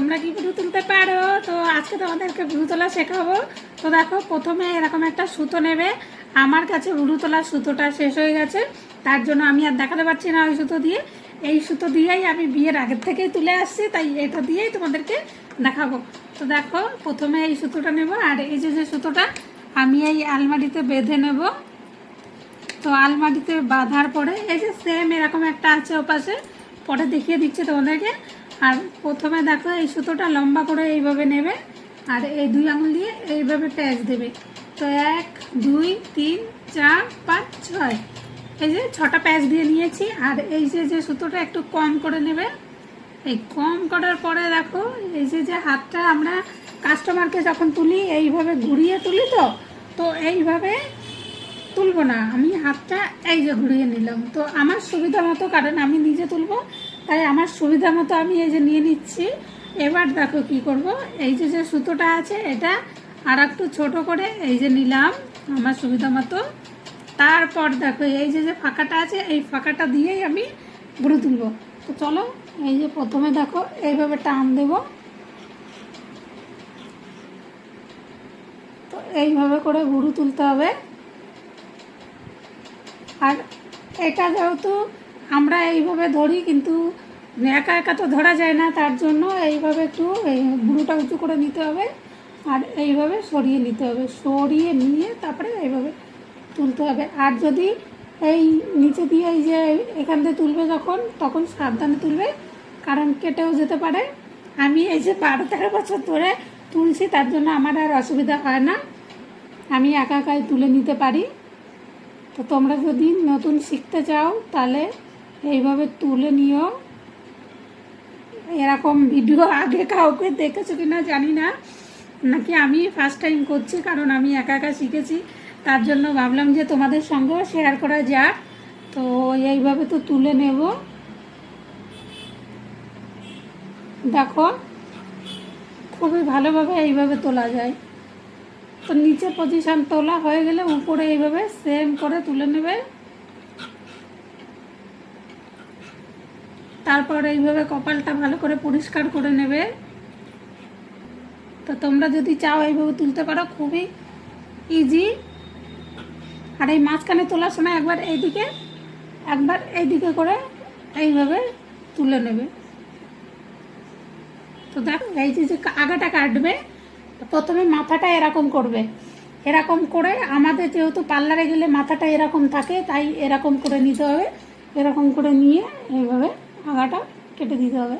তোমরা কি ভুরু তুলতে পারো? তো আজকে তোমাদেরকে ভুরু তোলা শেখাবো। তো দেখো, প্রথমে এরকম একটা সুতো নেবে। আমার কাছে ভুরু তোলার সুতোটা শেষ হয়ে গেছে, তার জন্য আমি আর দেখাতে পারছি না ওই সুতো দিয়ে। এই সুতো দিয়েই আমি বিয়ের আগের থেকেই তুলে আসছি, তাই এটা দিয়েই তোমাদেরকে দেখাবো। তো দেখো, প্রথমে এই সুতোটা নেব, আর এই যে সুতোটা আমি এই আলমারিতে বেঁধে নেব। তো আলমারিতে বাঁধার পরে এই যে সেম এরকম একটা আছে ওপাশে, পরে দেখিয়ে দিচ্ছি তোমাদেরকে। আর প্রথমে দেখো, এই সুতোটা লম্বা করে এইভাবে নেবে, আর এই দুই আঙুল দিয়ে এইভাবে প্যাঁচ দেবে। তো 1 2 3 4 5 6, এই যে 6টা প্যাঁচ দিয়ে নিয়েছি। আর এই যে সুতোটা একটু কম করে নেবে। এই কম করার পরে দেখো, এই যে হাতটা আমরা কাস্টমারকে যখন তুলি এইভাবে ঘুরিয়ে তুলি, তো এইভাবে তুলবো না, আমি হাতটা এই যে ঘুরিয়ে নিলাম। তো আমার সুবিধা মতো, কারণ আমি নিজে তুলবো, তাই আমার সুবিধা মতো আমি এই যে নিয়ে নিচ্ছি। এবার দেখো কি করব, এই যে সুতোটা আছে এটা আর একটু ছোটো করে এই যে নিলাম আমার সুবিধা মতো। তারপর দেখো, এই যে ফাঁকাটা আছে, এই ফাঁকাটা দিয়েই আমি ভুরু তুলবো। তো চলো, এই যে প্রথমে দেখো এইভাবে টান দেব। তো এইভাবে করে ভুরু তুলতে হবে। আর এটা যেহেতু আমরা এইভাবে ধরি, কিন্তু একা একা তো ধরা যায় না, তার জন্য এইভাবে একটু এই ভুরুটা উঁচু করে নিতে হবে, আর এইভাবে সরিয়ে নিতে হবে। সরিয়ে নিয়ে তারপরে এইভাবে তুলতে হবে। আর যদি এই নিচে দিয়ে এই যে এখান থেকে তুলবে তখন সাবধানে তুলবে, কারণ কেটেও যেতে পারে। আমি এই যে 12-13 বছর ধরে তুলছি, তার জন্য আমার আর অসুবিধা হয় না, আমি একা একাই তুলে নিতে পারি। তো তোমরা যদি নতুন শিখতে চাও তাহলে এইভাবে তুলে নিও। এরকম ভিডিও আগে কাউকে দেখেছো কিনা জানি না, নাকি আমি ফার্স্ট টাইম করছি, কারণ আমি একা একা শিখেছি, তার জন্য ভাবলাম যে তোমাদের সঙ্গেও শেয়ার করা যাক। তো এইভাবে তো তুলে নেব। দেখো, খুবই ভালোভাবে এইভাবে তোলা যায়। তো নিচে পজিশন তোলা হয়ে গেলে উপরে এইভাবে সেম করে তুলে নেবে। তারপর এইভাবে কপালটা ভালো করে পরিষ্কার করে নেবে। তো তোমরা যদি চাও এইভাবে তুলতে পারো, খুবই ইজি। আর এই মাঝখানে তোলার সময় একবার এইদিকে করে এইভাবে তুলে নেবে। তো দেখো, এই যে আগাটা কাটবে, প্রথমে মাথাটা এরকম করবে। এরকম করে, আমাদের যেহেতু পার্লারে গেলে মাথাটা এরকম থাকে, তাই এরকম করে নিতে হবে। এরকম করে নিয়ে এইভাবে আগাটা কেটে দিতে হবে।